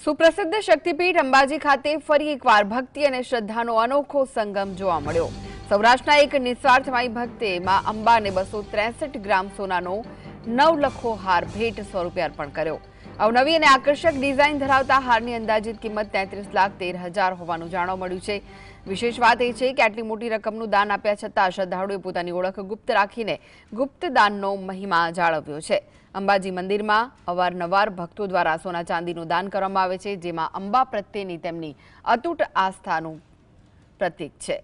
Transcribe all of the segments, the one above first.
સુપ્રસિદ્ધ શક્તિપીઠ અંબાજી ખાતે ફરી એકવાર ભક્તિ અને શ્રદ્ધાનો અનોખો સંગમ જોવા મળ્યો। સૌરાષ્ટ્રના એક નિસ્વાર્થ માઈ ભક્તે માં અંબાને 263 ગ્રામ સોનાનો 9 લખો હાર ભેટ સ્વરૂપે અર્પણ કર્યો। અવનવી અને આકર્ષક ડિઝાઇન ધરાવતા હારની અંદાજિત કિંમત 33,13,000 હોવાનું જાણવા મળ્યું છે। વિશેષ વાત એ છે કે આટલી મોટી રકમનું દાન આપ્યા છતાં શ્રદ્ધાળુઓએ પોતાની ઓળખ ગુપ્ત રાખીને ગુપ્ત દાનનો મહિમા જાળવ્યો છે। અંબાજી મંદિરમાં અવારનવાર ભક્તો દ્વારા સોના ચાંદીનું દાન કરવામાં આવે છે, જેમાં અંબા પ્રત્યેની તેમની અતૂટ આસ્થાનું પ્રતીક છે।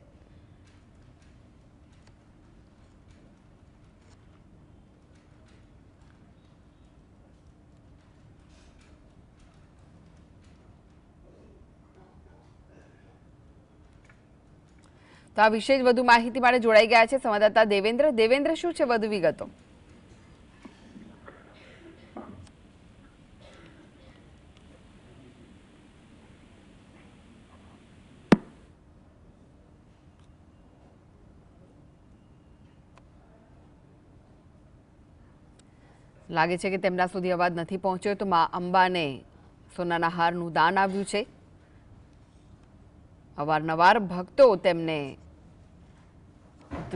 તો આ વિશે વધુ માહિતી માટે જોડાઈ ગયા છે સંવાદદાતા દેવેન્દ્ર, શું છે વધુ વિગતો? લાગે છે કે તેમના સુધી અવાજ નથી પહોંચ્યો, તો માં અંબાને સોનાના હારનું દાન આવ્યું છે। અવારનવાર ભક્તો તેમને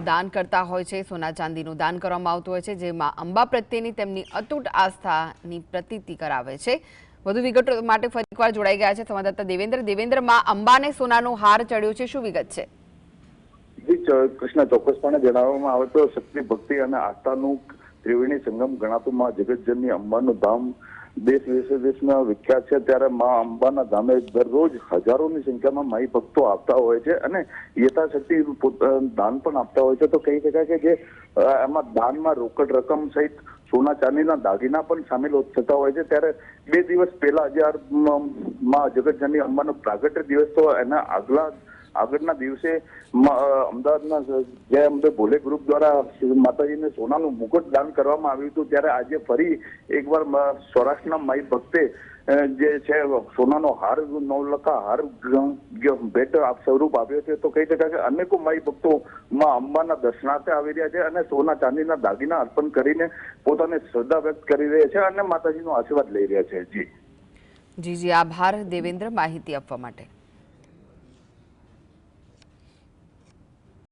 દાન કરતા હોય છે, સોના ચાંદીનું દાન કરવામાં આવતું હોય છે, જેમાં અંબા પ્રત્યેની તેમની અતૂટ આસ્થાની પ્રતીતિ કરાવે છે। વધુ વિગતો માટે ફરી એકવાર જોડાઈ ગયા છે સંવાદદાતા દેવેન્દ્ર, માં અંબાને સોનાનો હાર ચડ્યો છે, શું વિગત છે? કૃષ્ણ, ચોક્કસપણે જણાવવામાં આવે તો શક્તિ, ભક્તિ અને આસ્થાનું ત્રિવેણી સંગમ ગણાતું માં જગતજનની અંબાનું ધામ દેશ વિદેશમાં વિખ્યાત છે। ત્યારે માં અંબાના ધામે દરરોજ હજારોની સંખ્યામાં માઈ ભક્તો આવતા હોય છે અને યથાશક્તિ દાન પણ આપતા હોય છે। તો કહી શકાય કે જે એમાં દાનમાં રોકડ રકમ સહિત સોના ચાંદીના દાગીના પણ સામેલ થતા હોય છે। ત્યારે 2 દિવસ પહેલા જ્યારે માં જગતજનની અંબાનો પ્રાગટ્ય દિવસ, તો એના આગળના દિવસે અમદાવાદના જય અંબે ભોલે ગ્રુપ દ્વારા માતાજીને સોનાનું મુકુટ દાન કરવામાં આવ્યું હતું। ત્યારે આજે ફરી એકવાર સૌરાષ્ટ્રના માઈ ભક્તે જે છે સોનાનો હાર 9 લખા હાર ભેટ સ્વરૂપ આપ્યો છે। તો કહી શકાય કે અનેકો માઈ ભક્તો માં અંબાના દર્શનાર્થે આવી રહ્યા છે અને સોના ચાંદીના દાગીના અર્પણ કરીને પોતાની શ્રદ્ધા વ્યક્ત કરી રહ્યા છે અને માતાજીનો આશીર્વાદ લઈ રહ્યા છે। જી, આભાર દેવેન્દ્ર માહિતી આપવા માટે।